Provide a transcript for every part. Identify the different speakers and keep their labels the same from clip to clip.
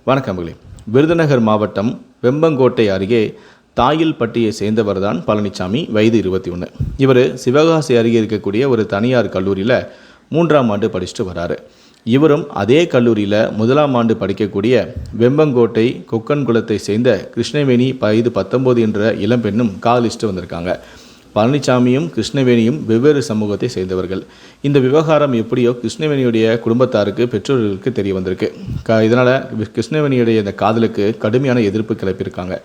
Speaker 1: வணக்கங்களே. விருதுநகர் மாவட்டம் வெம்பங்கோட்டை அருகே தாயில்பட்டியை சேர்ந்தவர் தான் பழனிசாமி. வயது 21. இவர் சிவகாசி அருகே இருக்கக்கூடிய ஒரு தனியார் கல்லூரியில் 3ஆம் ஆண்டு படிச்சுட்டு வராரு. இவரும் அதே கல்லூரியில் 1ஆம் ஆண்டு படிக்கக்கூடிய வெம்பங்கோட்டை கொக்கன்குளத்தை சேர்ந்த கிருஷ்ணவேணி வயது 19 என்ற இளம்பெண்ணும் காதலிச்சுட்டு வந்திருக்காங்க. பழனிசாமியும் கிருஷ்ணவேணியும் வெவ்வேறு சமூகத்தை சேர்ந்தவர்கள். இந்த விவகாரம் எப்படியோ கிருஷ்ணவேணியுடைய குடும்பத்தாருக்கு, பெற்றோர்களுக்கு தெரிய வந்திருக்கு. இதனால் கிருஷ்ணவேணியுடைய இந்த காதலுக்கு கடுமையான எதிர்ப்பு கிளப்பியிருக்காங்க.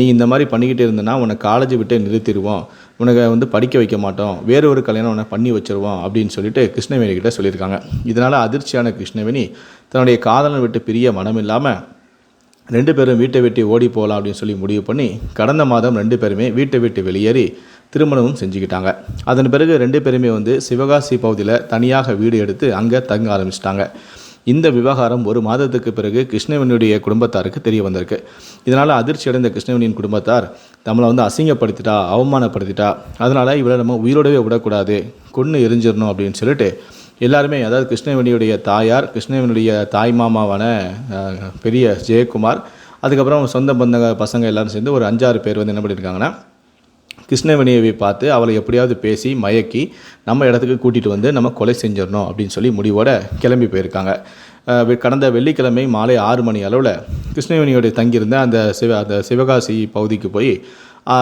Speaker 1: நீ இந்த மாதிரி பண்ணிக்கிட்டே இருந்தனா உன்னை காலேஜ் விட்டு நிறுத்திடுவோம், உனக்கு படிக்க வைக்க மாட்டோம், வேறு ஒரு கல்யாணம் உன்னை பண்ணி வச்சுருவோம் அப்படின்னு சொல்லிட்டு கிருஷ்ணவேணி கிட்ட சொல்லியிருக்காங்க. இதனால் அதிர்ச்சியான கிருஷ்ணவேணி தன்னுடைய காதலனை விட்டு பிரிய மனம் இல்லாமல் 2 பேரும் வீட்டை விட்டு ஓடி போகலாம் அப்படின்னு சொல்லி முடிவு பண்ணி கடந்த மாதம் 2 பேருமே வீட்டை விட்டு வெளியேறி திருமணமும் செஞ்சுக்கிட்டாங்க. அதன் பிறகு 2 பேருமே சிவகாசி பகுதியில் தனியாக வீடு எடுத்து அங்கே தங்க ஆரம்பிச்சிட்டாங்க. இந்த விவகாரம் 1 மாதத்துக்கு பிறகு கிருஷ்ணவேணியுடைய குடும்பத்தாருக்கு தெரிய வந்திருக்கு. இதனால் அதிர்ச்சி அடைந்த கிருஷ்ணவேணியின் குடும்பத்தார் நம்மளை அசிங்கப்படுத்திட்டா, அவமானப்படுத்திட்டா, அதனால் இவளை நம்ம உயிரோடவே விடக்கூடாது, கொன்று எரிஞ்சிடணும் அப்படின்னு சொல்லிட்டு எல்லாருமே, அதாவது கிருஷ்ணவேணியுடைய தாயார், கிருஷ்ணவேணியுடைய தாய் மாமாவான பெரிய ஜெயக்குமார், அதுக்கப்புறம் சொந்த பந்த பசங்க எல்லோரும் சேர்ந்து ஒரு 5-6 பேர் என்ன பண்ணியிருக்காங்கன்னா, கிருஷ்ணவேணியை பார்த்து அவளை எப்படியாவது பேசி மயக்கி நம்ம இடத்துக்கு கூட்டிகிட்டு நம்ம கொலை செஞ்சிடணும் அப்படின்னு சொல்லி முடிவோடு கிளம்பி போயிருக்காங்க. கடந்த வெள்ளிக்கிழமை மாலை 6 மணி அளவில் கிருஷ்ணவேணியோடைய தங்கியிருந்த அந்த சிவகாசி பகுதிக்கு போய்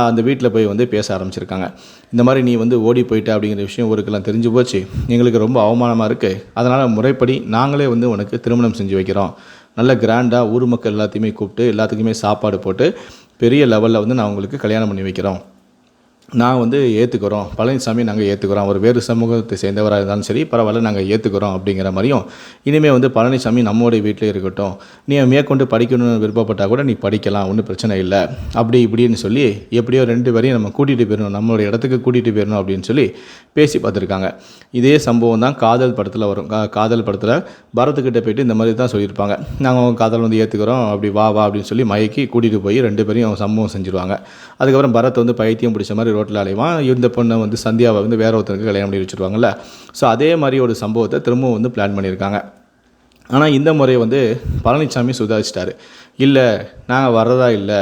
Speaker 1: அந்த வீட்டில் போய் பேச ஆரம்பிச்சிருக்காங்க. இந்த மாதிரி நீ ஓடி போயிட்ட அப்படிங்கிற விஷயம் ஊருக்கெல்லாம் தெரிஞ்சு போச்சு, எங்களுக்கு ரொம்ப அவமானமாக இருக்குது, அதனால் முறைப்படி நாங்களே உனக்கு திருமணம் செஞ்சு வைக்கிறோம், நல்ல கிராண்டாக ஊர் மக்கள் எல்லாத்தையுமே கூப்பிட்டு எல்லாத்துக்குமே சாப்பாடு போட்டு பெரிய லெவலில் நான் உங்களுக்கு கல்யாணம் பண்ணி வைக்கிறோம், நான் ஏற்றுக்கிறோம், பழனிசாமி நாங்கள் ஏற்றுக்கிறோம், அவர் வேறு சமூகத்தை சேர்ந்தவராக இருந்தாலும் சரி பரவாயில்ல, நாங்கள் ஏற்றுக்கிறோம் அப்படிங்கிற மாதிரியும், இனிமேல் பழனிசாமி நம்மளுடைய வீட்டில் இருக்கட்டும், நீ மேற்கொண்டு படிக்கணும்னு விருப்பப்பட்டால் கூட நீ படிக்கலாம், ஒன்றும் பிரச்சனை இல்லை, அப்படி இப்படின்னு சொல்லி எப்படியோ 2 பேரையும் நம்ம கூட்டிகிட்டு போயிடணும், நம்மளுடைய இடத்துக்கு கூட்டிகிட்டு போயிடணும் அப்படின்னு சொல்லி பேசி பார்த்துருக்காங்க. இதே சம்பவம் தான் காதல் படத்தில் வரும். காதல் படத்தில் பரத்துக்கிட்ட போயிட்டு இந்த மாதிரி தான் சொல்லியிருப்பாங்க, நாங்கள் காதல் ஏற்றுக்கிறோம், அப்படி வா வா அப்படின்னு சொல்லி மயக்கி கூட்டிகிட்டு போய் 2 பேரையும் சம்பவம் செஞ்சுருவாங்க. அதுக்கப்புறம் பரத் பைத்தியம் பிடிச்ச மாதிரி ரோட்டில் அலைவான். இந்த பொண்ணை சந்தியாவை வேற ஒருத்தருக்கு கல்யாணம் பண்ணி வச்சுருவாங்கல்ல. ஸோ அதே மாதிரி ஒரு சம்பவத்தை திரும்பவும் பிளான் பண்ணியிருக்காங்க. ஆனால் இந்த முறை பழனிசாமி சுதாரிச்சிட்டாரு. இல்லை நாங்கள் வரதா இல்லை,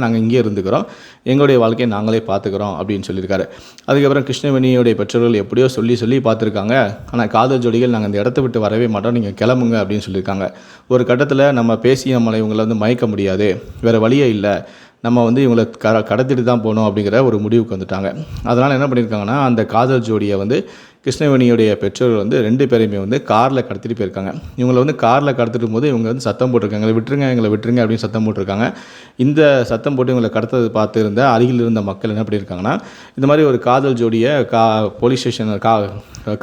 Speaker 1: நாங்கள் இங்கே இருந்துக்கிறோம், எங்களுடைய வாழ்க்கையை நாங்களே பார்த்துக்கிறோம் அப்படின்னு சொல்லியிருக்காரு. அதுக்கப்புறம் கிருஷ்ணவேணியோடைய பெற்றோர்கள் எப்படியோ சொல்லி பார்த்துருக்காங்க. ஆனால் காதல் ஜோடிகள் நாங்கள் இந்த இடத்த விட்டு வரவே மாட்டோம், நீங்கள் கிளம்புங்க அப்படின்னு சொல்லியிருக்காங்க. ஒரு கட்டத்தில் நம்ம பேசி நம்மளை இவங்களை மயக்க முடியாது, வேறு வழியே இல்லை, நம்ம இவங்களை கடத்திட்டு தான் போகணும் அப்படிங்கிற ஒரு முடிவுக்கு வந்துட்டாங்க. அதனால் என்ன பண்ணியிருக்காங்கன்னா, அந்த காதல் ஜோடியை கிருஷ்ணவேணியுடைய பெற்றோர்கள் 2 பேரையுமே காரில் கடத்திட்டு போயிருக்காங்க. இவங்களை காரில் கடத்திட்டு போது இவங்க சத்தம் போட்டிருக்காங்க, எங்களை விட்டுருங்க அப்படின்னு சத்தம் போட்டிருக்காங்க. இந்த சத்தம் போட்டு இவங்களை கடத்தது பார்த்து இருந்த அருகில் இருந்த மக்கள் என்ன பண்ணியிருக்காங்கன்னா, இந்த மாதிரி ஒரு காதல் ஜோடியை போலீஸ் ஸ்டேஷனில்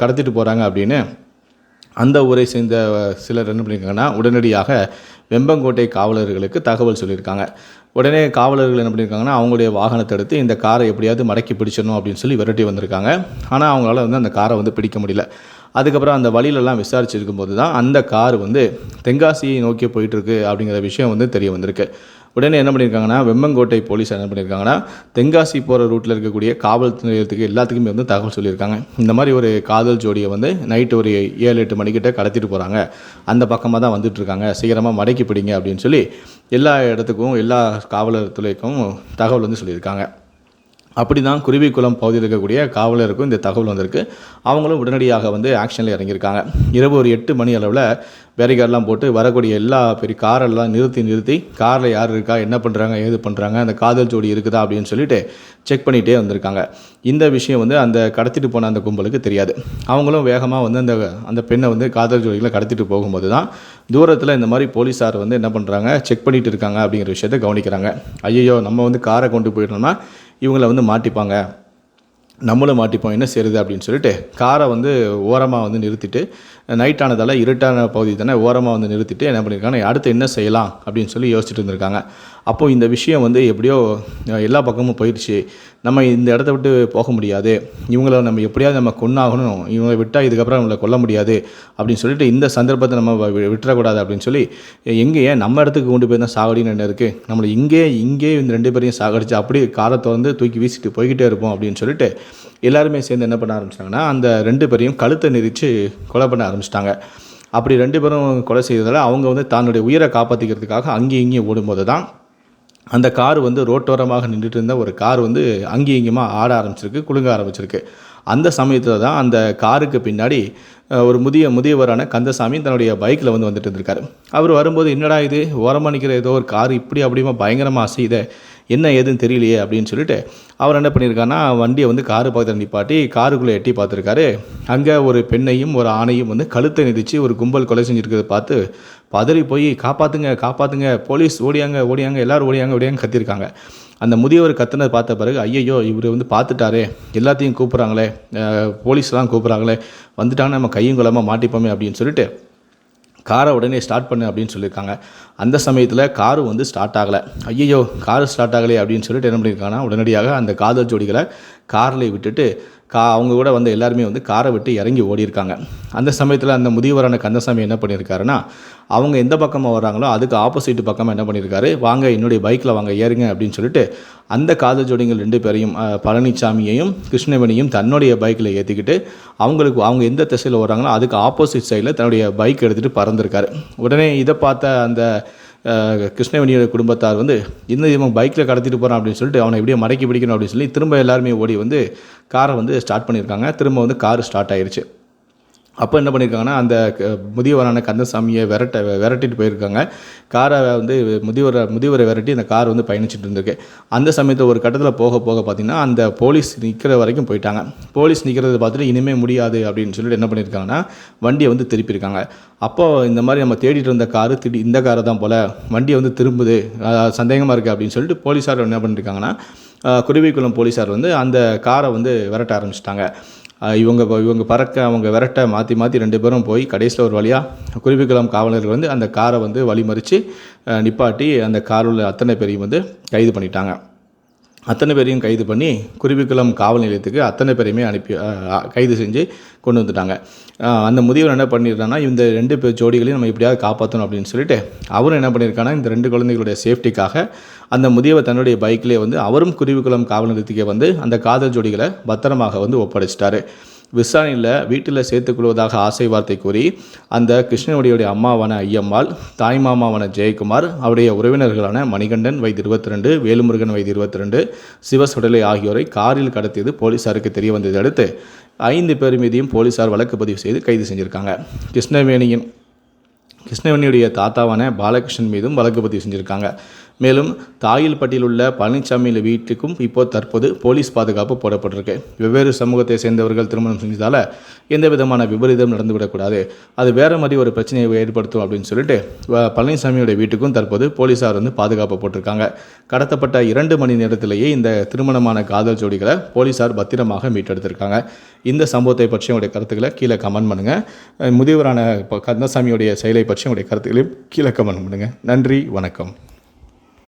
Speaker 1: கடத்திட்டு போகிறாங்க அப்படின்னு அந்த ஊரை சேர்ந்த சிலர் என்ன பண்ணியிருக்காங்கன்னா, உடனடியாக வெம்பங்கோட்டை காவலர்களுக்கு தகவல் சொல்லியிருக்காங்க. உடனே காவலர்கள் என்ன பண்ணியிருக்காங்கன்னா, அவங்களுடைய வாகனத்தை எடுத்து இந்த காரை எப்படியாவது மடக்கி பிடிச்சிடணும் அப்படின்னு சொல்லி விரட்டி வந்திருக்காங்க. ஆனால் அவங்களால அந்த காரை பிடிக்க முடியல. அதுக்கப்புறம் அந்த வழியிலலாம் விசாரிச்சிருக்கும் போது தான் அந்த கார் தென்காசியை நோக்கி போயிட்டுருக்கு அப்படிங்கிற விஷயம் தெரிய வந்திருக்கு. உடனே என்ன பண்ணியிருக்காங்கன்னா, வெம்பங்கோட்டை போலீஸ் என்ன பண்ணியிருக்காங்கன்னா, தென்காசி போகிற ரூட்டில் இருக்கக்கூடிய காவல் நிலையத்துக்கு எல்லாத்துக்குமே தகவல் சொல்லியிருக்காங்க. இந்த மாதிரி ஒரு காதல் ஜோடியை நைட்டு ஒரு 7-8 மணிக்கிட்ட கடத்திட்டு போகிறாங்க, அந்த பக்கமாக தான் வந்துட்டுருக்காங்க, சீக்கிரமாக மடக்கி பிடிங்க அப்படின்னு சொல்லி எல்லா இடத்துக்கும் எல்லா காவலர் துறைக்கும் தகவல் சொல்லியிருக்காங்க. அப்படி தான் குருவிக்குளம் பகுதியில் இருக்கக்கூடிய காவலருக்கும் இந்த தகவல் வந்திருக்கு. அவங்களும் உடனடியாக ஆக்ஷனில் இறங்கியிருக்காங்க. இரவு ஒரு 8 மணி அளவில் பேரிகார்டெலாம் போட்டு வரக்கூடிய எல்லா பெரிய காரெல்லாம் நிறுத்தி காரில் யார் இருக்கா, என்ன பண்ணுறாங்க, ஏது பண்ணுறாங்க, அந்த காதல் ஜோடி இருக்குதா அப்படின்னு சொல்லிட்டு செக் பண்ணிகிட்டே வந்திருக்காங்க. இந்த விஷயம் அந்த கடத்திட்டு போன அந்த கும்பலுக்கு தெரியாது. அவங்களும் வேகமாக அந்த பெண்ணை காதல் ஜோடிகளை கடத்திட்டு போகும்போது தான் தூரத்தில் இந்த மாதிரி போலீஸார் என்ன பண்ணுறாங்க, செக் பண்ணிகிட்டு இருக்காங்க அப்படிங்கிற விஷயத்தை கவனிக்கிறாங்க. ஐயோ நம்ம காரை கொண்டு போயிட்டோம்னா இவங்களை மாட்டிப்பாங்க, நம்மளும் மாட்டிப்போம், என்ன செய்யுது அப்படின்னு சொல்லிட்டு காரை ஓரமாக நிறுத்திட்டு, நைட் ஆனதால் இருட்டான பகுதி தானே, ஓரமாக நிறுத்திட்டு என்ன பண்ணியிருக்காங்கன்னா, அடுத்து என்ன செய்யலாம் அப்படின்னு சொல்லி யோசிச்சுட்டு இருந்திருக்காங்க. அப்போது இந்த விஷயம் எப்படியோ எல்லா பக்கமும் போயிடுச்சு, நம்ம இந்த இடத்த விட்டு போக முடியாது, இவங்கள நம்ம எப்படியாவது நம்ம கொன்னாகணும், இவங்களை விட்டால் இதுக்கப்புறம் நம்மளை கொல்ல முடியாது அப்படின்னு சொல்லிட்டு இந்த சந்தர்ப்பத்தை நம்ம விட்டுறக்கூடாது அப்படின்னு சொல்லி, எங்கேயே நம்ம இடத்துக்கு கொண்டு போய் தான் சாகடின்னு என்ன இருக்குது, நம்மளை இங்கே இந்த 2 பேரையும் சாகடிச்சு அப்படியே காரை திறந்து தூக்கி வீசிட்டு போய்கிட்டே இருப்போம் அப்படின்னு சொல்லிட்டு எல்லாருமே சேர்ந்து என்ன பண்ண ஆரம்பிச்சிட்டாங்கன்னா, அந்த 2 பேரையும் கழுத்தை நெரிச்சு கொலை பண்ண ஆரம்பிச்சிட்டாங்க. அப்படி 2 பேரும் கொலை செய்ததால் அவங்க வந்து தன்னுடைய உயிரை காப்பாற்றிக்கிறதுக்காக அங்கேயும் இங்கேயும் ஓடும்போது தான் அந்த கார் வந்து ரோட்டோரமாக நின்றுட்டு இருந்த ஒரு கார் வந்து அங்கேயும் இங்கேயுமா ஆட ஆரம்பிச்சிருக்கு, குலுங்க ஆரம்பிச்சிருக்கு. அந்த சமயத்தில் தான் அந்த காருக்கு பின்னாடி ஒரு முதியவரான கந்தசாமி தன்னுடைய பைக்கில் வந்துட்டு இருந்திருக்காரு. அவர் வரும்போது, என்னடா இது ஓரமாக நிற்கிற ஏதோ ஒரு கார் இப்படி அப்படியுமா பயங்கரமாக அசையுதே, என்ன ஏதுன்னு தெரியலையே அப்படின்னு சொல்லிட்டு அவர் என்ன பண்ணியிருக்காருன்னா, வண்டியை வந்து காரு பக்கத்தில் நிப்பாட்டி காருக்குள்ளே எட்டி பார்த்துருக்காரு. அங்கே ஒரு பெண்ணையும் ஒரு ஆணையும் வந்து கழுத்தை நெரிச்சு ஒரு கும்பல் கொலை செஞ்சுருக்கிறத பார்த்து பதறி போய், காப்பாற்றுங்க காப்பாற்றுங்க, போலீஸ் ஓடியாங்க ஓடியாங்க, எல்லோரும் ஓடியாங்க கத்திருக்காங்க. அந்த முதியவர் கத்துனதை பார்த்த பிறகு, ஐயையோ இவர் வந்து பார்த்துட்டாரே, எல்லாத்தையும் கூப்பிட்றாங்களே, போலீஸ்லாம் கூப்பிட்றாங்களே, வந்துட்டாங்கன்னா நம்ம கையும் குலமாக மாட்டிப்போமே அப்படின்னு சொல்லிட்டு காரை உடனே ஸ்டார்ட் பண்ணு அப்படின்னு சொல்லியிருக்காங்க. அந்த சமயத்தில் காரு வந்து ஸ்டார்ட் ஆகலை. ஐயையோ காரு ஸ்டார்ட் ஆகலை அப்படின்னு சொல்லிட்டு என்ன பண்ணியிருக்காங்கன்னா, உடனடியாக அந்த காதல் ஜோடிகளை காரில் விட்டுட்டு அவங்க கூட வந்து எல்லாருமே வந்து காரை விட்டு இறங்கி ஓடியிருக்காங்க. அந்த சமயத்தில் அந்த முதியவரான கந்தசாமி என்ன பண்ணியிருக்காருன்னா, அவங்க எந்த பக்கமாக வர்றாங்களோ அதுக்கு ஆப்போசிட் பக்கமாக என்ன பண்ணியிருக்காரு, வாங்க என்னுடைய பைக்கில் வாங்க ஏறுங்க அப்படின்னு சொல்லிட்டு அந்த காதல் ஜோடிகள் 2 பேரையும், பழனிசாமியையும் கிருஷ்ணவேணியும் தன்னுடைய பைக்கில் ஏற்றிக்கிட்டு அவங்க எந்த திசையில் வர்றாங்களோ அதுக்கு ஆப்போசிட் சைடில் தன்னுடைய பைக் எடுத்துகிட்டு பறந்துருக்காரு. உடனே இதை பார்த்த அந்த கிருஷ்ணவேணியோட குடும்பத்தார் வந்து, இன்னும் இவன் பைக்கில் கடத்திட்டு போகிறான் அப்படின்னு சொல்லிட்டு அவனை எப்படியோ மடக்கி பிடிக்கணும் அப்படின்னு சொல்லி திரும்ப எல்லாருமே ஓடி வந்து காரை வந்து ஸ்டார்ட் பண்ணியிருக்காங்க. திரும்ப வந்து கார் ஸ்டார்ட் ஆயிடுச்சு. அப்போ என்ன பண்ணியிருக்காங்கன்னா, அந்த முதியவரான கந்தசாமியை விரட்டிட்டு போயிருக்காங்க. காரை வந்து முதியவரை விரட்டி அந்த கார் வந்து பயணிச்சுட்டு இருந்திருக்கு. அந்த சமயத்தில் ஒரு கட்டத்தில் போக பார்த்திங்கன்னா, அந்த போலீஸ் நிற்கிற வரைக்கும் போயிட்டாங்க. போலீஸ் நிற்கிறத பார்த்துட்டு இனிமேல் முடியாது அப்படின்னு சொல்லிட்டு என்ன பண்ணியிருக்காங்கன்னா, வண்டியை வந்து திருப்பியிருக்காங்க. அப்போது இந்த மாதிரி நம்ம தேடிட்டு இருந்த காரு இந்த காரை தான் போல், வண்டியை வந்து திரும்புது, சந்தேகமாக இருக்குது அப்படின்னு சொல்லிட்டு போலீஸார் என்ன பண்ணியிருக்காங்கன்னா, குருவிக்குளம் போலீஸார் வந்து அந்த காரை வந்து விரட்ட ஆரம்பிச்சிட்டாங்க. இவங்க பறக்க அவங்க விரட்ட மாற்றி 2 பேரும் போய் கடைசியில் ஒரு வழியாக குருவிக்குளம் காவலர்கள் வந்து அந்த காரை வந்து வழிமறித்து நிப்பாட்டி அந்த காரில் உள்ள அத்தனை பேரையும் வந்து கைது பண்ணிட்டாங்க. அத்தனை பேரையும் கைது பண்ணி குருவிக்குளம் காவல் நிலையத்துக்கு அத்தனை பேரையுமே கைது செஞ்சு கொண்டு வந்துட்டாங்க. அந்த முதியவர் என்ன பண்ணியிருக்காங்கன்னா, இந்த 2 ஜோடிகளையும் நம்ம எப்படியாவது காப்பாற்றணும் அப்படின்னு சொல்லிட்டு அவரும் என்ன பண்ணியிருக்காங்கன்னா, இந்த 2 குழந்தைகளுடைய சேஃப்டிக்காக அந்த முதியவர் தன்னுடைய பைக்கிலே வந்து அவரும் குருவிக்குளம் காவல் நிலையத்துக்கே வந்து அந்த காதல் ஜோடிகளை பத்திரமாக வந்து ஒப்படைச்சிட்டாரு. விசாரணையில் வீட்டில் சேர்த்துக்கொள்வதாக ஆசை வார்த்தை கூறி அந்த கிருஷ்ணனுடைய அம்மாவான ஐயம்மாள், தாய் மாமாவான ஜெயக்குமார், அவருடைய உறவினர்களான மணிகண்டன் வயது 22, வேலுமுருகன் வயது 22, சிவசுடலை ஆகியோரை காரில் கடத்தியது போலீஸாருக்கு தெரிய வந்ததை அடுத்து 5 பேர் மீதையும் போலீஸார் வழக்கு பதிவு செய்து கைது செஞ்சுருக்காங்க. கிருஷ்ணவேணியுடைய தாத்தாவான பாலகிருஷ்ணன் மீதும் வழக்கு பதிவு செஞ்சுருக்காங்க. மேலும் தாயில்பட்டியில் உள்ள பழனிசாமியில் வீட்டுக்கும் தற்போது போலீஸ் பாதுகாப்பு போடப்பட்டிருக்கு. வெவ்வேறு சமூகத்தை சேர்ந்தவர்கள் திருமணம் செஞ்சதால் எந்த விதமான விபரீதம் நடந்துவிடக்கூடாது, அது வேறு மாதிரி ஒரு பிரச்சனையை ஏற்படுத்தும் அப்படின்னு சொல்லிட்டு பழனிசாமியோட வீட்டுக்கும் தற்போது போலீஸார் வந்து பாதுகாப்பு போட்டிருக்காங்க. கடத்தப்பட்ட 2 மணி நேரத்திலேயே இந்த திருமணமான காதல் ஜோடிகளை போலீஸார் பத்திரமாக மீட்டெடுத்திருக்காங்க. இந்த சம்பவத்தை பற்றி உங்களுடைய கருத்துக்களை கீழே கமெண்ட் பண்ணுங்கள். முதியவரான கந்தசாமியுடைய செயலை பற்றி உங்களுடைய கருத்துக்களையும் கீழே கமெண்ட் பண்ணுங்கள். நன்றி, வணக்கம்.